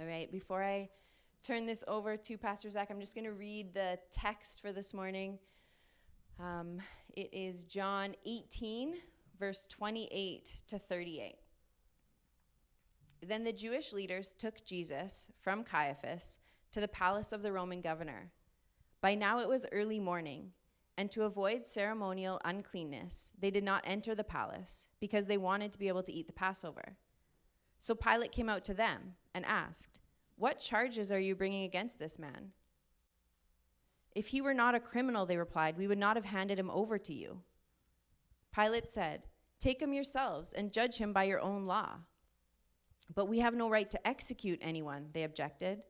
All right, before I turn this over to Pastor Zach, I'm just going to read the text for this morning. It is John 18, verse 28 to 38. Then the Jewish leaders took Jesus from Caiaphas to the palace of the Roman governor. By now it was early morning, and to avoid ceremonial uncleanness, they did not enter the palace because they wanted to be able to eat the Passover. So Pilate came out to them and asked, "What charges are you bringing against this man?" "If he were not a criminal," they replied, "we would not have handed him over to you." Pilate said, "Take him yourselves and judge him by your own law." "But we have no right to execute anyone," they objected.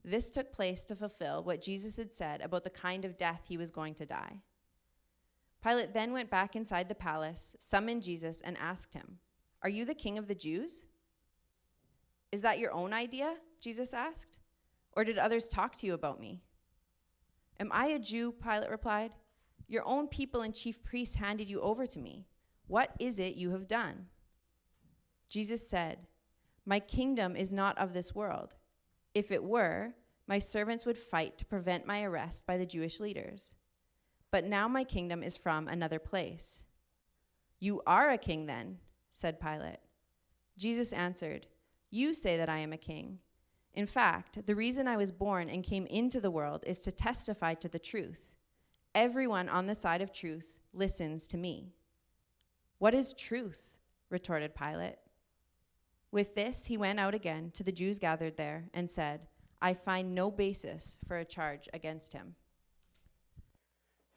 This took place to fulfill what Jesus had said about the kind of death he was going to die. Pilate then went back inside the palace, summoned Jesus, and asked him, "Are you the king of the Jews?" "Is that your own idea?" Jesus asked. "Or did others talk to you about me?" "Am I a Jew?" Pilate replied. "Your own people and chief priests handed you over to me. What is it you have done?" Jesus said, "My kingdom is not of this world. If it were, my servants would fight to prevent my arrest by the Jewish leaders. But now my kingdom is from another place." "You are a king then," said Pilate. Jesus answered, "You say that I am a king. In fact, the reason I was born and came into the world is to testify to the truth. Everyone on the side of truth listens to me." "What is truth?" retorted Pilate. With this, he went out again to the Jews gathered there and said, "I find no basis for a charge against him."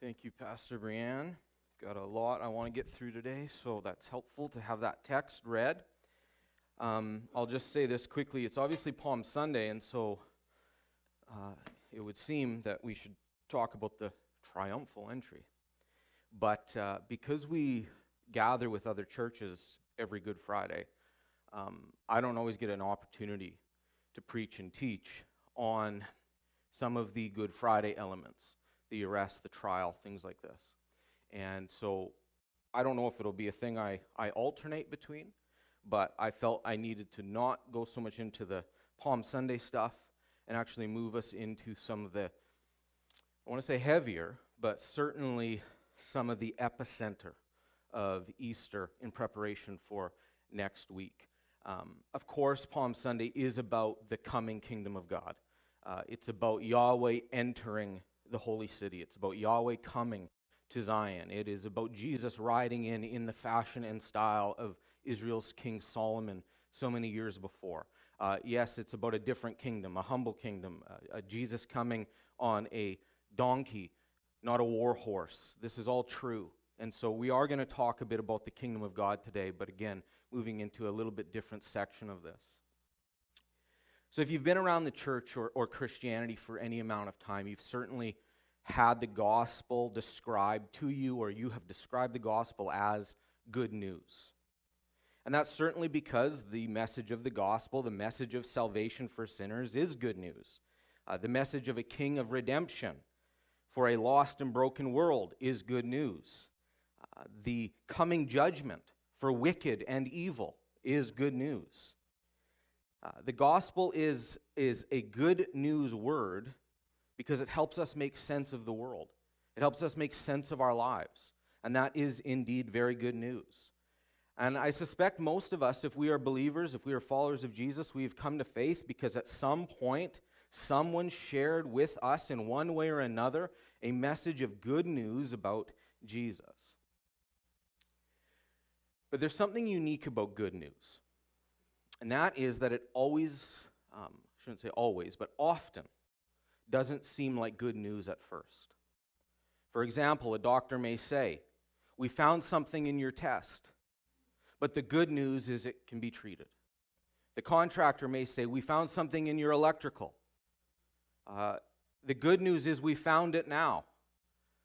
Thank you, Pastor Brianne. Got a lot I want to get through today, so that's helpful to have that text read. I'll just say this quickly. It's obviously Palm Sunday, and so it would seem that we should talk about the triumphal entry. But because we gather with other churches every Good Friday, I don't always get an opportunity to preach and teach on some of the Good Friday elements, the arrest, the trial, things like this. And so I don't know if it'll be a thing I alternate between, but I felt I needed to not go so much into the Palm Sunday stuff and actually move us into some of the, I want to say heavier, but certainly some of the epicenter of Easter in preparation for next week. Of course, Palm Sunday is about the coming kingdom of God. It's about Yahweh entering the holy city. It's about Yahweh coming to Zion. It is about Jesus riding in the fashion and style of Israel's King Solomon so many years before. Yes, it's about a different kingdom, a humble kingdom, Jesus coming on a donkey, not a war horse. This is all true. And so we are going to talk a bit about the kingdom of God today, but again, moving into a little bit different section of this. So if you've been around the church or Christianity for any amount of time, you've certainly had the gospel described to you, or you have described the gospel as good news. And that's certainly because the message of the gospel, the message of salvation for sinners, is good news. The message of a king of redemption for a lost and broken world is good news. The coming judgment for wicked and evil is good news. The gospel is a good news word because it helps us make sense of the world. It helps us make sense of our lives. And that is indeed very good news. And I suspect most of us, if we are believers, if we are followers of Jesus, we've come to faith because at some point, someone shared with us in one way or another a message of good news about Jesus. But there's something unique about good news. And that is that it always, shouldn't say always, but often doesn't seem like good news at first. For example, a doctor may say, "We found something in your test, but the good news is it can be treated." The contractor may say, "We found something in your electrical. The good news is we found it now.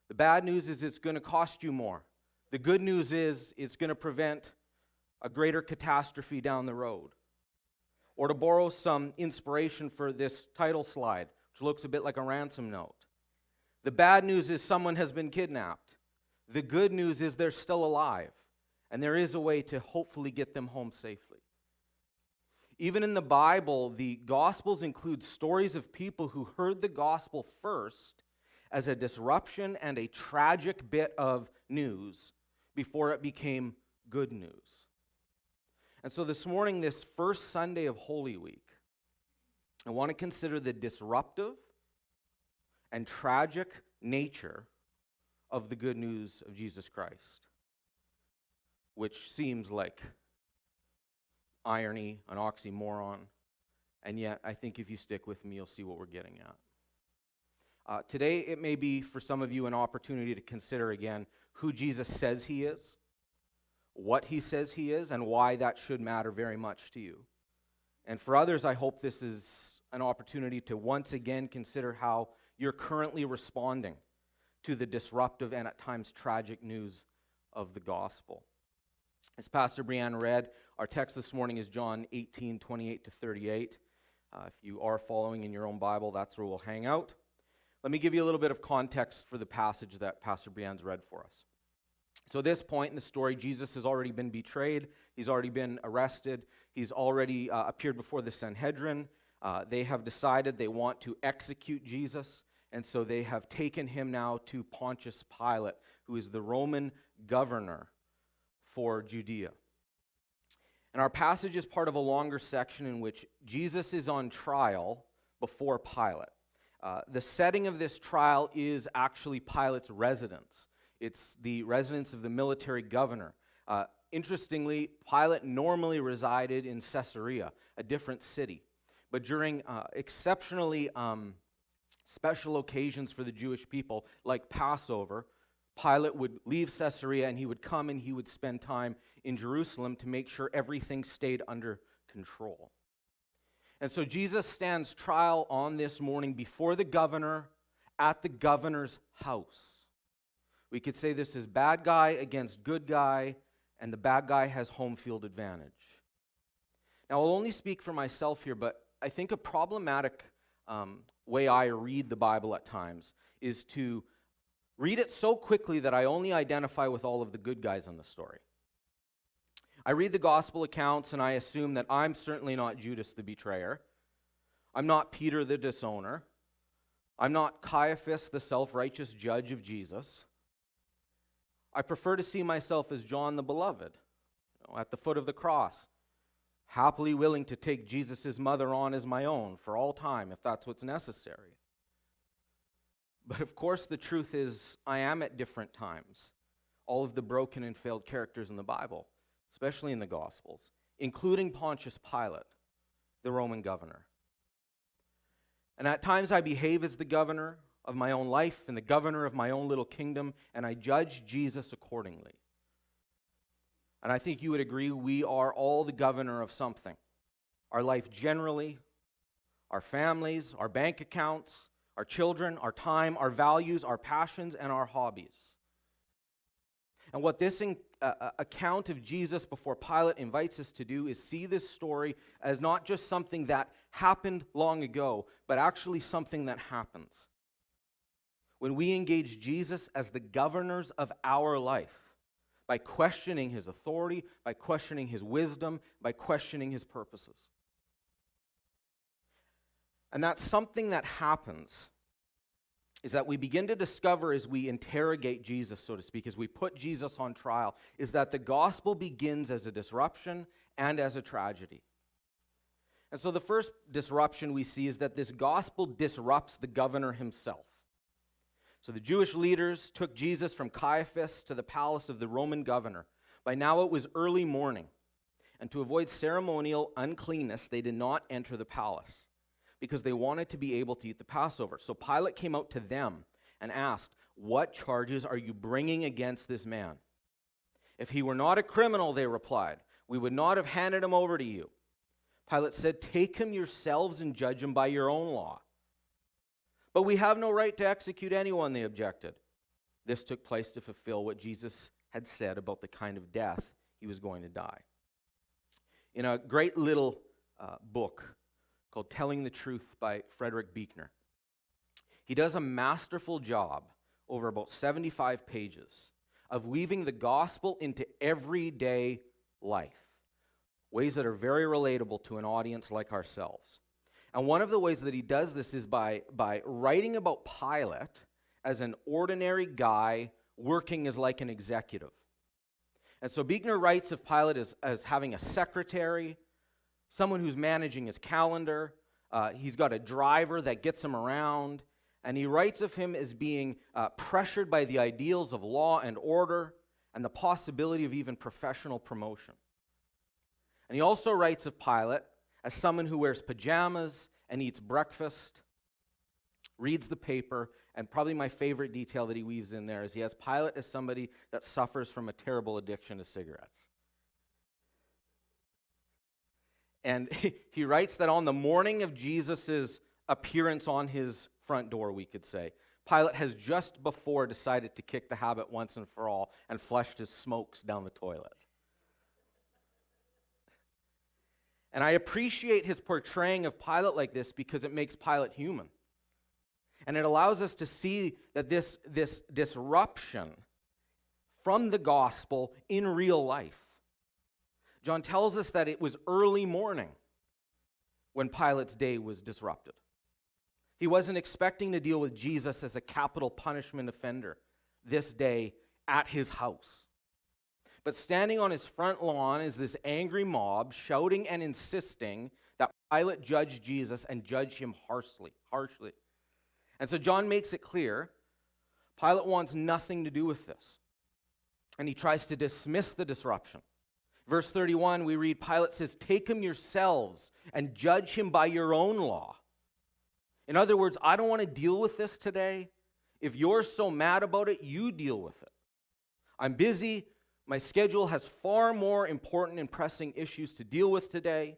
The bad news is it's going to cost you more. The good news is it's going to prevent a greater catastrophe down the road." Or to borrow some inspiration for this title slide, which looks a bit like a ransom note, the bad news is someone has been kidnapped. The good news is they're still alive, and there is a way to hopefully get them home safely. Even in the Bible, the Gospels include stories of people who heard the gospel first as a disruption and a tragic bit of news before it became good news. And so this morning, this first Sunday of Holy Week, I want to consider the disruptive and tragic nature of the good news of Jesus Christ, which seems like irony, an oxymoron, and yet I think if you stick with me, you'll see what we're getting at. Today, it may be for some of you an opportunity to consider again who Jesus says he is, what he says he is, and why that should matter very much to you. And for others, I hope this is an opportunity to once again consider how you're currently responding to the disruptive and at times tragic news of the gospel. As Pastor Brianne read, our text this morning is John 18:28-38. If you are following in your own Bible, that's where we'll hang out. Let me give you a little bit of context for the passage that Pastor Brianne's read for us. So at this point in the story, Jesus has already been betrayed. He's already been arrested. He's already appeared before the Sanhedrin. They have decided they want to execute Jesus, and so they have taken him now to Pontius Pilate, who is the Roman governor for Judea. And our passage is part of a longer section in which Jesus is on trial before Pilate. The setting of this trial is actually Pilate's residence. It's the residence of the military governor. Interestingly, Pilate normally resided in Caesarea, a different city. But during exceptionally special occasions for the Jewish people, like Passover, Pilate would leave Caesarea and he would come and he would spend time in Jerusalem to make sure everything stayed under control. And so Jesus stands trial on this morning before the governor at the governor's house. We could say this is bad guy against good guy, and the bad guy has home field advantage. Now, I'll only speak for myself here, but I think a problematic way I read the Bible at times is to read it so quickly that I only identify with all of the good guys in the story. I read the gospel accounts and I assume that I'm certainly not Judas the betrayer. I'm not Peter the disowner. I'm not Caiaphas the self-righteous judge of Jesus. I prefer to see myself as John the beloved, at the foot of the cross, happily willing to take Jesus' mother on as my own for all time if that's what's necessary. But of course, the truth is, I am at different times all of the broken and failed characters in the Bible, especially in the Gospels, including Pontius Pilate, the Roman governor. And at times I behave as the governor of my own life and the governor of my own little kingdom, and I judge Jesus accordingly. And I think you would agree we are all the governor of something. Our life generally, our families, our bank accounts, our children, our time, our values, our passions, and our hobbies. And what this account of Jesus before Pilate invites us to do is see this story as not just something that happened long ago, but actually something that happens when we engage Jesus as the governors of our life, by questioning his authority, by questioning his wisdom, by questioning his purposes. And that's something that happens, is that we begin to discover as we interrogate Jesus, so to speak, as we put Jesus on trial, is that the gospel begins as a disruption and as a tragedy. And so the first disruption we see is that this gospel disrupts the governor himself. So the Jewish leaders took Jesus from Caiaphas to the palace of the Roman governor. By now it was early morning, and to avoid ceremonial uncleanness, they did not enter the palace, because they wanted to be able to eat the Passover. So Pilate came out to them and asked, "What charges are you bringing against this man?" "If he were not a criminal," they replied, "we would not have handed him over to you." Pilate said, "Take him yourselves and judge him by your own law." "But we have no right to execute anyone," they objected. This took place to fulfill what Jesus had said about the kind of death he was going to die. In a great little book called Telling the Truth by Frederick Buechner, he does a masterful job over about 75 pages of weaving the gospel into everyday life. ways that are very relatable to an audience like ourselves. And one of the ways that he does this is by writing about Pilate as an ordinary guy working as like an executive. And so Buechner writes of Pilate as having a secretary, someone who's managing his calendar. He's got a driver that gets him around. And he writes of him as being pressured by the ideals of law and order and the possibility of even professional promotion. And he also writes of Pilate as someone who wears pajamas and eats breakfast, reads the paper, and probably my favorite detail that he weaves in there is he has Pilate as somebody that suffers from a terrible addiction to cigarettes. And he writes that on the morning of Jesus' appearance on his front door, we could say, Pilate has just before decided to kick the habit once and for all and flushed his smokes down the toilet. And I appreciate his portraying of Pilate like this because it makes Pilate human. And it allows us to see that this disruption from the gospel in real life. John tells us that it was early morning when Pilate's day was disrupted. He wasn't expecting to deal with Jesus as a capital punishment offender this day at his house. But standing on his front lawn is this angry mob shouting and insisting that Pilate judge Jesus and judge him harshly. And so John makes it clear Pilate wants nothing to do with this. And he tries to dismiss the disruption. Verse 31, we read, Pilate says, "Take him yourselves and judge him by your own law." In other words, I don't want to deal with this today. If you're so mad about it, you deal with it. I'm busy. My schedule has far more important and pressing issues to deal with today.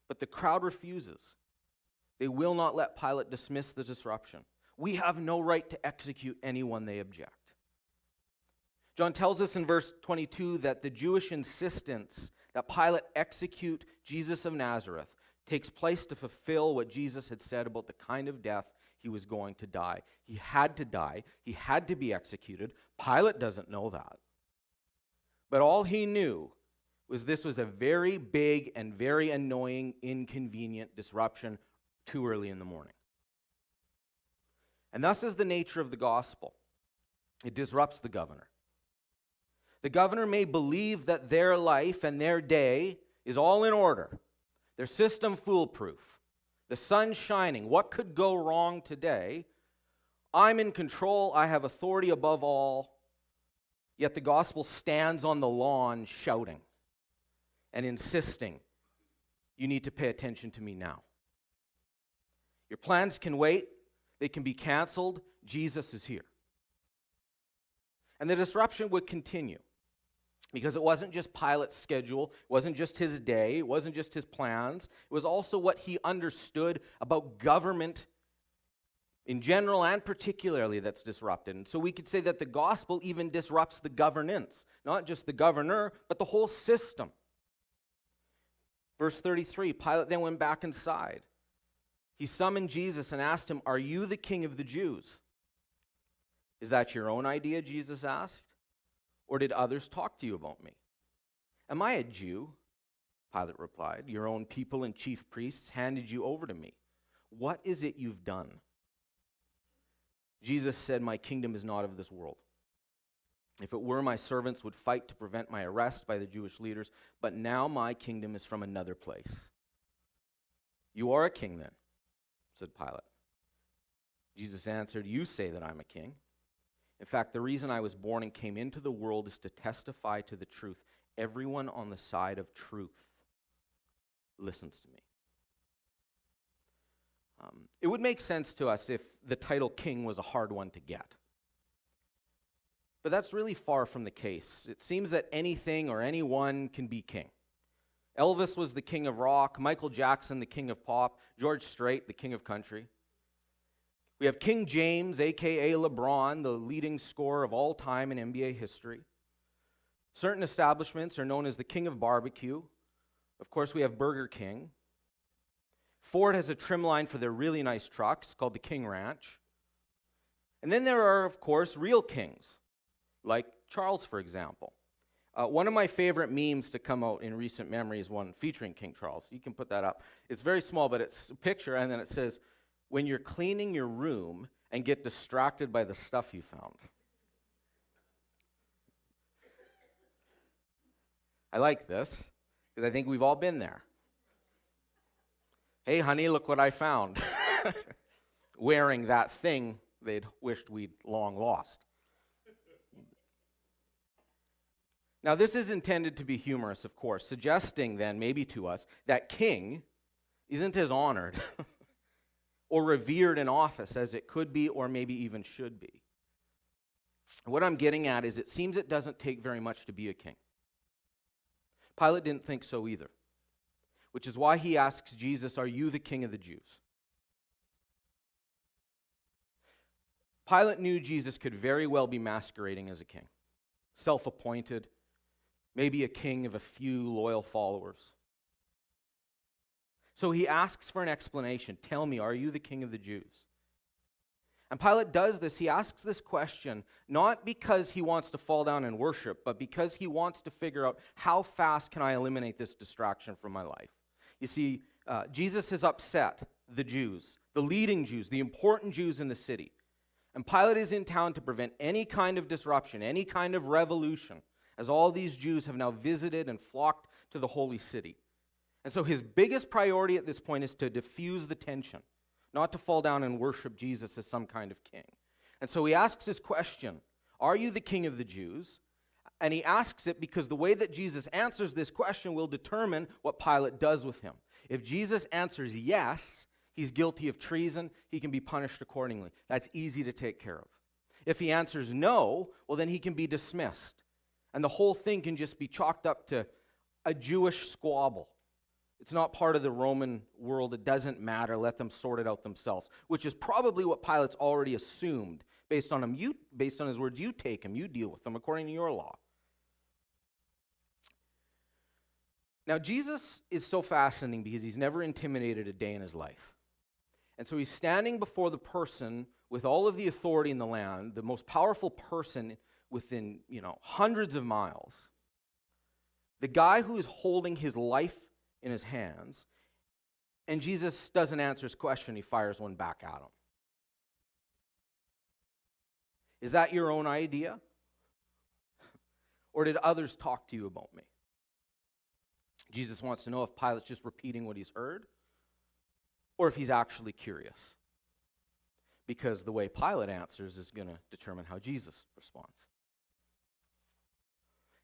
But the crowd refuses. They will not let Pilate dismiss the disruption. We have no right to execute anyone they object. John tells us in verse 22 that the Jewish insistence that Pilate execute Jesus of Nazareth takes place to fulfill what Jesus had said about the kind of death he was going to die. He had to die. He had to be executed. Pilate doesn't know that. But all he knew was this was a very big and very annoying, inconvenient disruption too early in the morning. And thus is the nature of the gospel. It disrupts the governor. The governor may believe that their life and their day is all in order, their system foolproof, the sun shining. What could go wrong today? I'm in control. I have authority above all. Yet the gospel stands on the lawn shouting and insisting, you need to pay attention to me now. Your plans can wait. They can be canceled. Jesus is here. And the disruption would continue because it wasn't just Pilate's schedule, it wasn't just his day, it wasn't just his plans, it was also what he understood about government in general and particularly that's disrupted. And so we could say that the gospel even disrupts the governance, not just the governor, but the whole system. Verse 33, Pilate then went back inside. He summoned Jesus and asked him, "Are you the king of the Jews?" "Is that your own idea?" Jesus asked. "Or did others talk to you about me?" "Am I a Jew?" Pilate replied. "Your own people and chief priests handed you over to me. What is it you've done?" Jesus said, "My kingdom is not of this world. If it were, my servants would fight to prevent my arrest by the Jewish leaders, but now my kingdom is from another place." "You are a king then," said Pilate. Jesus answered, "You say that I'm a king. In fact, the reason I was born and came into the world is to testify to the truth. Everyone on the side of truth listens to me." It would make sense to us if the title king was a hard one to get. But that's really far from the case. It seems that anything or anyone can be king. Elvis was the king of rock, Michael Jackson the king of pop, George Strait the king of country. We have King James, a.k.a. LeBron, the leading scorer of all time in NBA history. Certain establishments are known as the king of barbecue. Of course, we have Burger King. Ford has a trim line for their really nice trucks called the King Ranch. And then there are, of course, real kings, like Charles, for example. One of my favorite memes to come out in recent memory is one featuring King Charles. You can put that up. It's very small, but it's a picture, and then it says, "When you're cleaning your room and get distracted by the stuff you found." I like this, because I think we've all been there. "Hey, honey, look what I found." Wearing that thing they'd wished we'd long lost. Now, this is intended to be humorous, of course, suggesting then, maybe to us, that king isn't as honored or revered in office as it could be or maybe even should be. What I'm getting at is it seems it doesn't take very much to be a king. Pilate didn't think so either, which is why he asks Jesus, "Are you the king of the Jews?" Pilate knew Jesus could very well be masquerading as a king, self-appointed, maybe a king of a few loyal followers. So he asks for an explanation. "Tell me, are you the king of the Jews?" And Pilate does this. He asks this question not because he wants to fall down and worship, but because he wants to figure out how fast can I eliminate this distraction from my life. You see, Jesus has upset the Jews, the leading Jews, the important Jews in the city. And Pilate is in town to prevent any kind of disruption, any kind of revolution, as all these Jews have now visited and flocked to the holy city. And so his biggest priority at this point is to diffuse the tension, not to fall down and worship Jesus as some kind of king. And so he asks this question, "Are you the king of the Jews?" And he asks it because the way that Jesus answers this question will determine what Pilate does with him. If Jesus answers yes, he's guilty of treason, he can be punished accordingly. That's easy to take care of. If he answers no, well, then he can be dismissed. And the whole thing can just be chalked up to a Jewish squabble. It's not part of the Roman world. It doesn't matter. Let them sort it out themselves, which is probably what Pilate's already assumed. Based on his words, you take him, you deal with them according to your law. Now, Jesus is so fascinating because he's never intimidated a day in his life. And so he's standing before the person with all of the authority in the land, the most powerful person within, hundreds of miles. The guy who is holding his life in his hands, and Jesus doesn't answer his question, he fires one back at him. Is that your own idea? Or did others talk to you about me? Jesus wants to know if Pilate's just repeating what he's heard, or if he's actually curious. Because the way Pilate answers is going to determine how Jesus responds.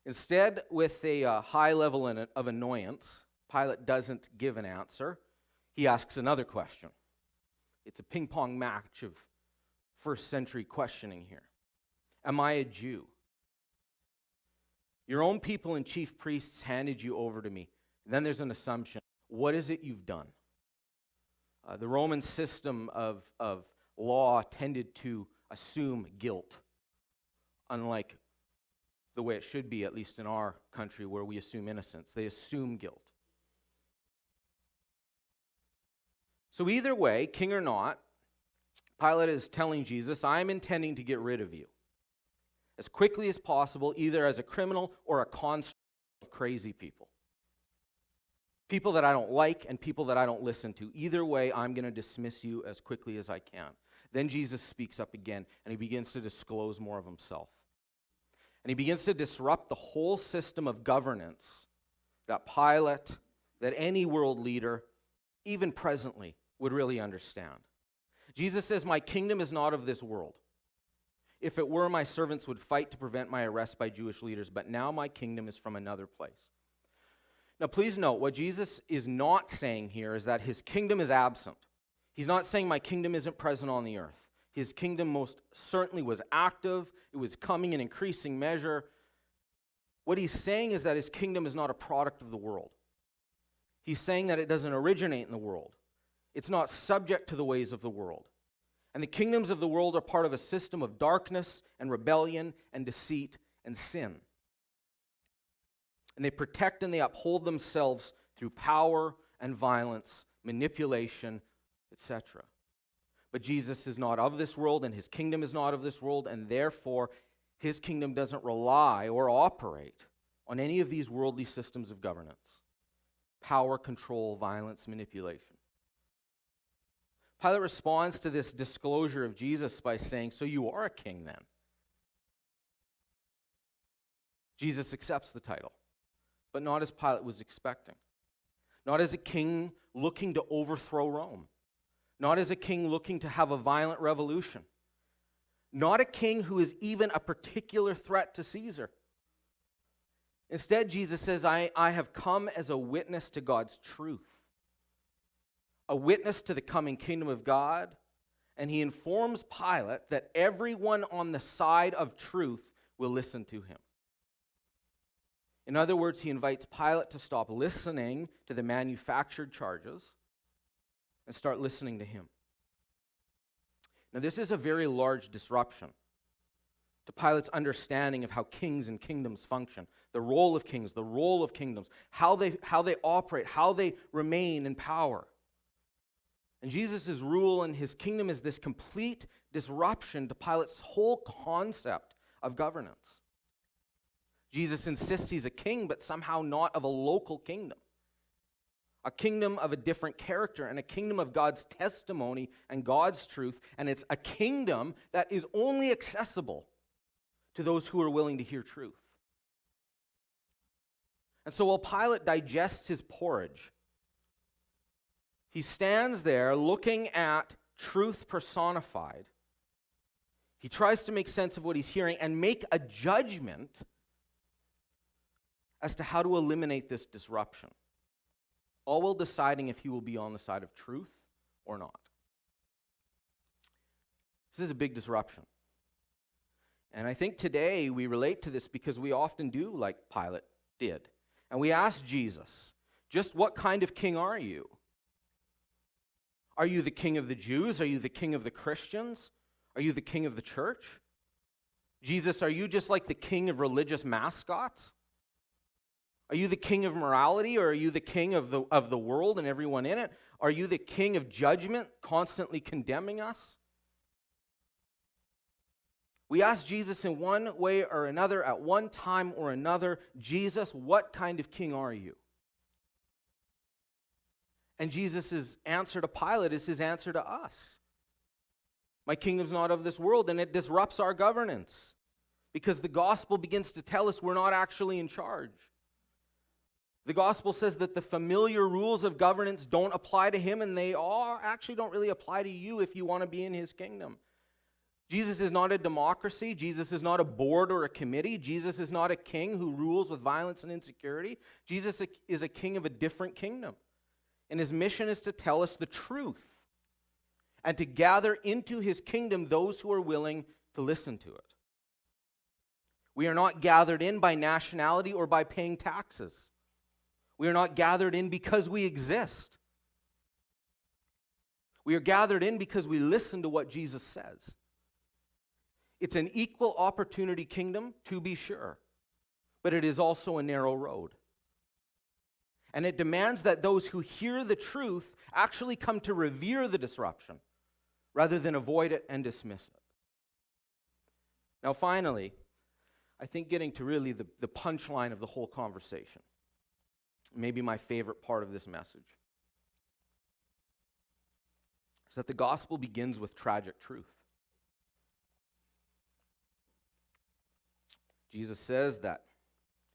Instead, with a high level of annoyance, Pilate doesn't give an answer. He asks another question. It's a ping-pong match of first-century questioning here. Am I a Jew? Your own people and chief priests handed you over to me. Then there's an assumption. What is it you've done? The Roman system of law tended to assume guilt, unlike the way it should be, at least in our country, where we assume innocence. They assume guilt. So either way, king or not, Pilate is telling Jesus, I'm intending to get rid of you as quickly as possible, either as a criminal or a construct of crazy people. People that I don't like and people that I don't listen to. Either way, I'm going to dismiss you as quickly as I can. Then Jesus speaks up again, and he begins to disclose more of himself. And he begins to disrupt the whole system of governance that Pilate, that any world leader, even presently, would really understand. Jesus says, my kingdom is not of this world. If it were, my servants would fight to prevent my arrest by Jewish leaders, but now my kingdom is from another place. Now, please note, what Jesus is not saying here is that his kingdom is absent. He's not saying my kingdom isn't present on the earth. His kingdom most certainly was active. It was coming in increasing measure. What he's saying is that his kingdom is not a product of the world. He's saying that it doesn't originate in the world. It's not subject to the ways of the world. And the kingdoms of the world are part of a system of darkness and rebellion and deceit and sin. And they protect and they uphold themselves through power and violence, manipulation, etc. But Jesus is not of this world, and his kingdom is not of this world, and therefore his kingdom doesn't rely or operate on any of these worldly systems of governance: power, control, violence, manipulation. Pilate responds to this disclosure of Jesus by saying, "So you are a king then?" Jesus accepts the title, but not as Pilate was expecting. Not as a king looking to overthrow Rome. Not as a king looking to have a violent revolution. Not a king who is even a particular threat to Caesar. Instead, Jesus says, I have come as a witness to God's truth, a witness to the coming kingdom of God, and he informs Pilate that everyone on the side of truth will listen to him. In other words, he invites Pilate to stop listening to the manufactured charges and start listening to him. Now, this is a very large disruption to Pilate's understanding of how kings and kingdoms function, the role of kings, the role of kingdoms, how they operate, how they remain in power. And Jesus' rule and his kingdom is this complete disruption to Pilate's whole concept of governance. Jesus insists he's a king, but somehow not of a local kingdom. A kingdom of a different character, and a kingdom of God's testimony and God's truth. And it's a kingdom that is only accessible to those who are willing to hear truth. And so while Pilate digests his porridge, he stands there looking at truth personified. He tries to make sense of what he's hearing and make a judgment as to how to eliminate this disruption, all while deciding if he will be on the side of truth or not. This is a big disruption. And I think today we relate to this because we often do like Pilate did. And we ask Jesus, just what kind of king are you? Are you the king of the Jews? Are you the king of the Christians? Are you the king of the church? Jesus, are you just like the king of religious mascots? Are you the king of morality, or are you the king of the world and everyone in it? Are you the king of judgment, constantly condemning us? We ask Jesus in one way or another, at one time or another, Jesus, what kind of king are you? And Jesus' answer to Pilate is his answer to us. My kingdom's not of this world, and it disrupts our governance because the gospel begins to tell us we're not actually in charge. The gospel says that the familiar rules of governance don't apply to him, and they actually don't really apply to you if you want to be in his kingdom. Jesus is not a democracy. Jesus is not a board or a committee. Jesus is not a king who rules with violence and insecurity. Jesus is a king of a different kingdom. And his mission is to tell us the truth and to gather into his kingdom those who are willing to listen to it. We are not gathered in by nationality or by paying taxes. We are not gathered in because we exist. We are gathered in because we listen to what Jesus says. It's an equal opportunity kingdom, to be sure, but it is also a narrow road. And it demands that those who hear the truth actually come to revere the disruption rather than avoid it and dismiss it. Now, finally, I think getting to really the punchline of the whole conversation, maybe my favorite part of this message, is that the gospel begins with tragic truth. Jesus says that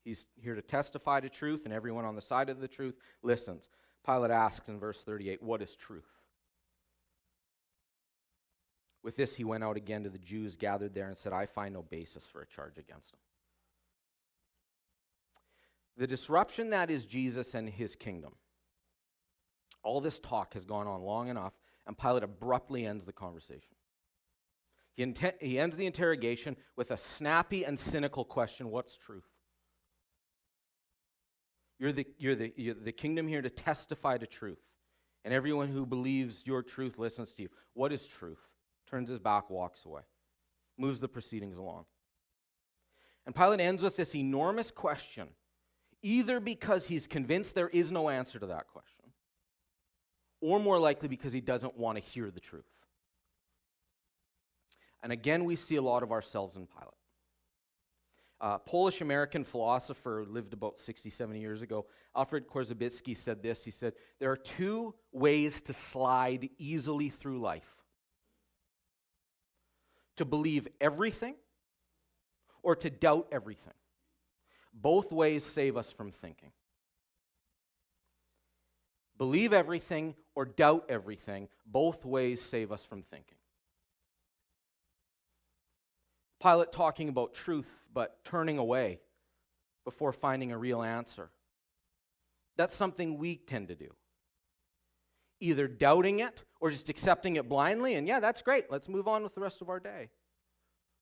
he's here to testify to truth, and everyone on the side of the truth listens. Pilate asks in verse 38, what is truth? With this, he went out again to the Jews gathered there and said, I find no basis for a charge against him. The disruption that is Jesus and his kingdom. All this talk has gone on long enough, and Pilate abruptly ends the conversation. He ends the interrogation with a snappy and cynical question, what's truth? You're the kingdom here to testify to truth, and everyone who believes your truth listens to you. What is truth? Turns his back, walks away, moves the proceedings along. And Pilate ends with this enormous question, either because he's convinced there is no answer to that question, or more likely because he doesn't want to hear the truth. And again, we see a lot of ourselves in Pilate. Polish-American philosopher lived about 60, 70 years ago. Alfred Korzybicki said this. He said, there are two ways to slide easily through life. To believe everything or to doubt everything. Both ways save us from thinking. Believe everything or doubt everything. Both ways save us from thinking. Pilate talking about truth, but turning away before finding a real answer. That's something we tend to do. Either doubting it or just accepting it blindly, and yeah, that's great. Let's move on with the rest of our day.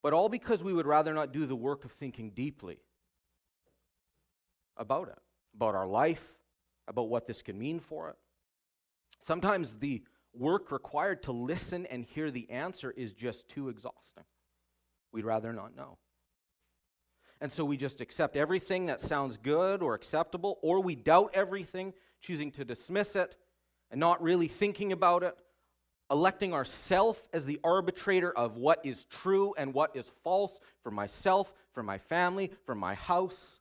But all because we would rather not do the work of thinking deeply about it, about our life, about what this can mean for it. Sometimes the work required to listen and hear the answer is just too exhausting. We'd rather not know. And so we just accept everything that sounds good or acceptable, or we doubt everything, choosing to dismiss it and not really thinking about it, electing ourself as the arbitrator of what is true and what is false for myself, for my family, for my house.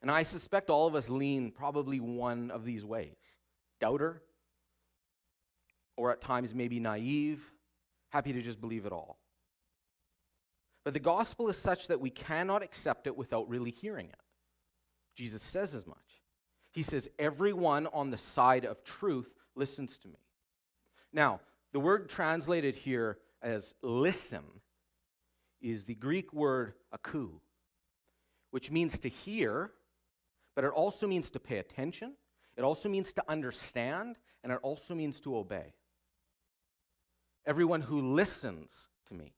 And I suspect all of us lean probably one of these ways. Doubter, or at times maybe naive, happy to just believe it all. But the gospel is such that we cannot accept it without really hearing it. Jesus says as much. He says, everyone on the side of truth listens to me. Now, the word translated here as listen is the Greek word akou, which means to hear, but it also means to pay attention. It also means to understand, and it also means to obey. Everyone who listens to me.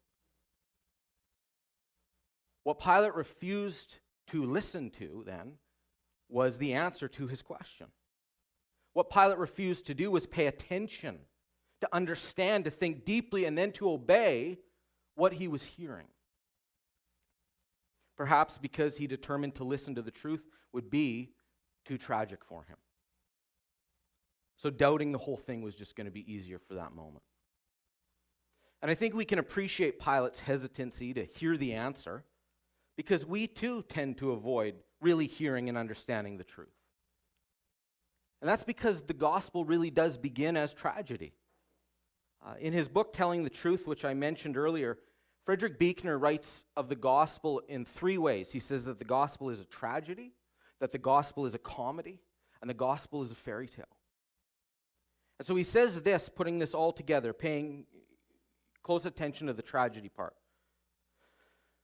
What Pilate refused to listen to, then, was the answer to his question. What Pilate refused to do was pay attention, to understand, to think deeply, and then to obey what he was hearing. Perhaps because he determined to listen to the truth would be too tragic for him. So doubting the whole thing was just going to be easier for that moment. And I think we can appreciate Pilate's hesitancy to hear the answer, because we too tend to avoid really hearing and understanding the truth. And that's because the gospel really does begin as tragedy. In his book, Telling the Truth, which I mentioned earlier, Frederick Buechner writes of the gospel in three ways. He says that the gospel is a tragedy, that the gospel is a comedy, and the gospel is a fairy tale. And so he says this, putting this all together, paying close attention to the tragedy part.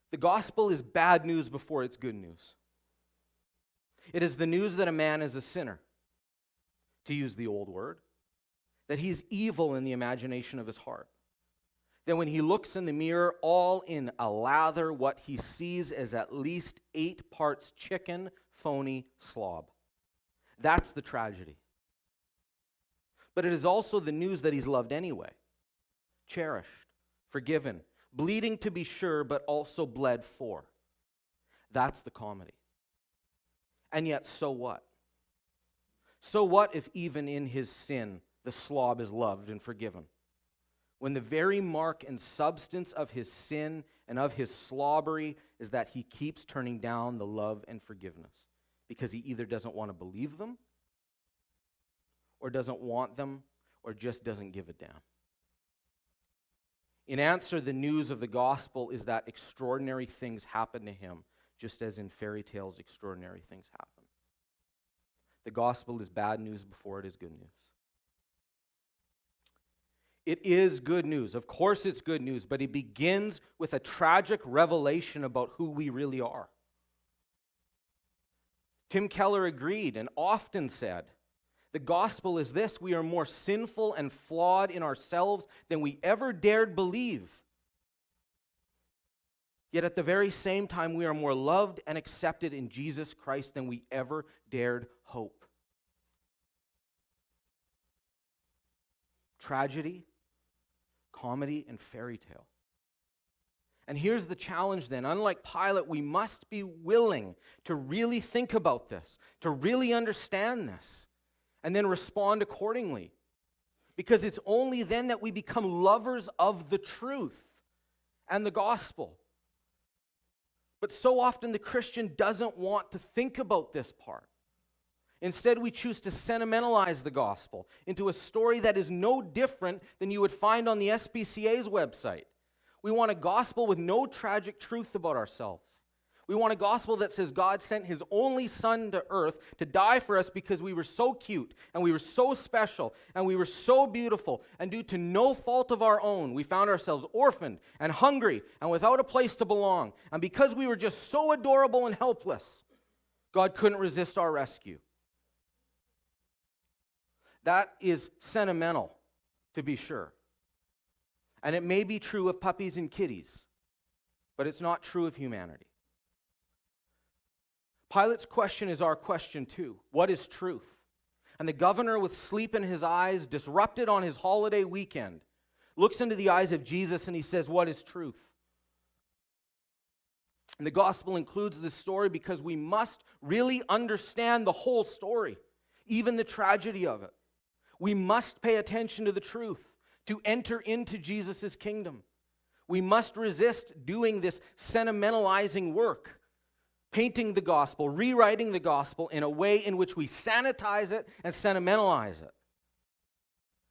The gospel is bad news before it's good news. It is the news that a man is a sinner, to use the old word, that he's evil in the imagination of his heart. That when he looks in the mirror, all in a lather, what he sees is at least 8 parts chicken, phony slob. That's the tragedy. But it is also the news that he's loved anyway, cherished, forgiven, bleeding to be sure, but also bled for. That's the comedy. And yet, so what? So what if even in his sin, the slob is loved and forgiven? When the very mark and substance of his sin and of his slobbery is that he keeps turning down the love and forgiveness because he either doesn't want to believe them or doesn't want them or just doesn't give a damn. In answer, the news of the gospel is that extraordinary things happen to him, just as in fairy tales, extraordinary things happen. The gospel is bad news before it is good news. It is good news. Of course it's good news, but it begins with a tragic revelation about who we really are. Tim Keller agreed and often said, the gospel is this: we are more sinful and flawed in ourselves than we ever dared believe. Yet at the very same time, we are more loved and accepted in Jesus Christ than we ever dared hope. Tragedy, comedy, and fairy tale. And here's the challenge then. Unlike Pilate, we must be willing to really think about this, to really understand this, and then respond accordingly. Because it's only then that we become lovers of the truth and the gospel. But so often the Christian doesn't want to think about this part. Instead, we choose to sentimentalize the gospel into a story that is no different than you would find on the SPCA's website. We want a gospel with no tragic truth about ourselves. We want a gospel that says God sent his only son to earth to die for us because we were so cute and we were so special and we were so beautiful, and due to no fault of our own, we found ourselves orphaned and hungry and without a place to belong. And because we were just so adorable and helpless, God couldn't resist our rescue. That is sentimental, to be sure. And it may be true of puppies and kitties, but it's not true of humanity. Pilate's question is our question too. What is truth? And the governor, with sleep in his eyes, disrupted on his holiday weekend, looks into the eyes of Jesus and he says, what is truth? And the gospel includes this story because we must really understand the whole story, even the tragedy of it. We must pay attention to the truth to enter into Jesus' kingdom. We must resist doing this sentimentalizing work, painting the gospel, rewriting the gospel in a way in which we sanitize it and sentimentalize it.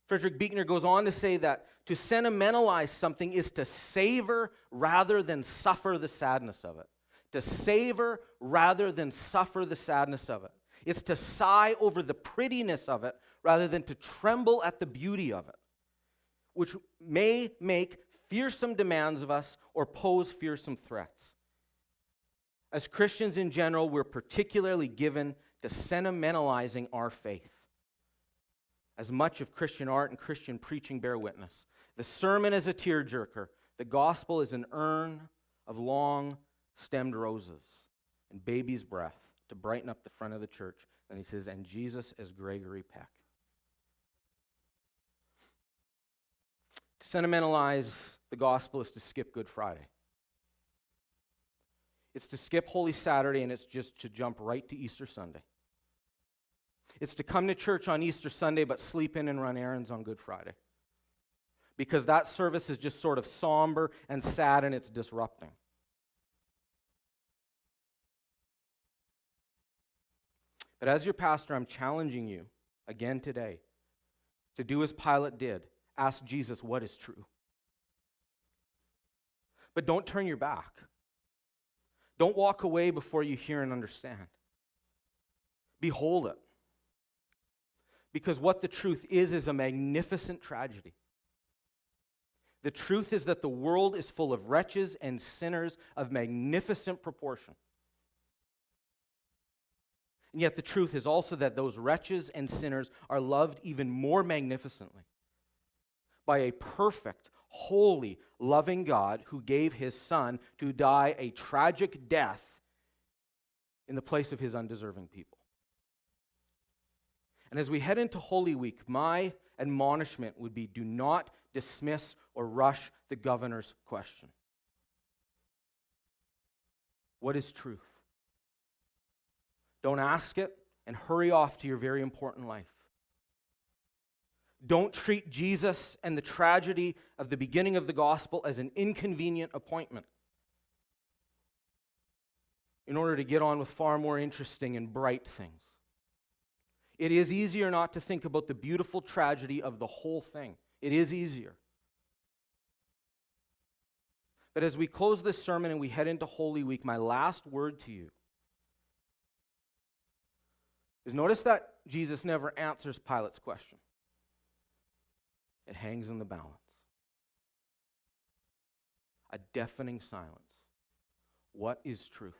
Frederick Buechner goes on to say that to sentimentalize something is to savor rather than suffer the sadness of it. To savor rather than suffer the sadness of it. It's to sigh over the prettiness of it rather than to tremble at the beauty of it, which may make fearsome demands of us or pose fearsome threats. As Christians in general, we're particularly given to sentimentalizing our faith. As much of Christian art and Christian preaching bear witness. The sermon is a tearjerker. The gospel is an urn of long-stemmed roses and baby's breath to brighten up the front of the church. And he says, and Jesus is Gregory Peck. To sentimentalize the gospel is to skip Good Friday. It's to skip Holy Saturday, and it's just to jump right to Easter Sunday. It's to come to church on Easter Sunday but sleep in and run errands on Good Friday. Because that service is just sort of somber and sad and it's disrupting. But as your pastor, I'm challenging you again today to do as Pilate did. Ask Jesus what is true. But don't turn your back. Don't walk away before you hear and understand. Behold it. Because what the truth is a magnificent tragedy. The truth is that the world is full of wretches and sinners of magnificent proportion. And yet the truth is also that those wretches and sinners are loved even more magnificently by a perfect, holy, loving God who gave his Son to die a tragic death in the place of his undeserving people. And as we head into Holy Week, my admonishment would be, do not dismiss or rush the governor's question. What is truth? Don't ask it and hurry off to your very important life. Don't treat Jesus and the tragedy of the beginning of the gospel as an inconvenient appointment in order to get on with far more interesting and bright things. It is easier not to think about the beautiful tragedy of the whole thing. It is easier. But as we close this sermon and we head into Holy Week, my last word to you is notice that Jesus never answers Pilate's question. It hangs in the balance. A deafening silence. What is truth?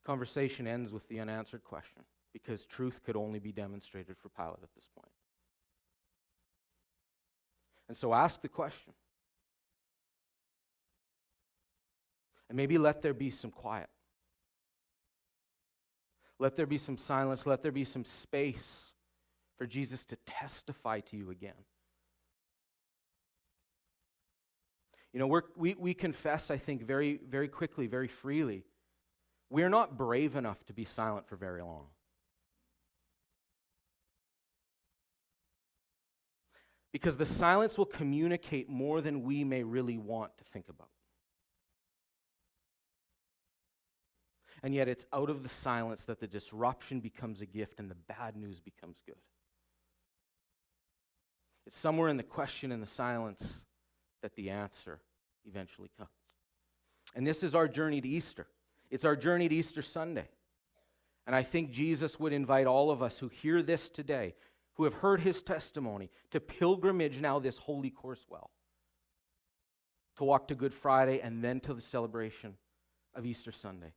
Conversation ends with the unanswered question, because truth could only be demonstrated for Pilate at this point. And so ask the question. And maybe let there be some quiet. Let there be some silence. Let there be some space for Jesus to testify to you again. You know, we confess, I think, very, very quickly, very freely. We're not brave enough to be silent for very long. Because the silence will communicate more than we may really want to think about. And yet it's out of the silence that the disruption becomes a gift and the bad news becomes good. It's somewhere in the question and the silence that the answer eventually comes. And this is our journey to Easter. It's our journey to Easter Sunday. And I think Jesus would invite all of us who hear this today, who have heard his testimony, to pilgrimage now this holy course well. To walk to Good Friday and then to the celebration of Easter Sunday.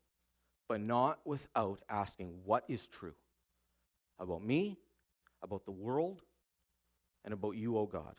But not without asking what is true about me, about the world, and about you, O God.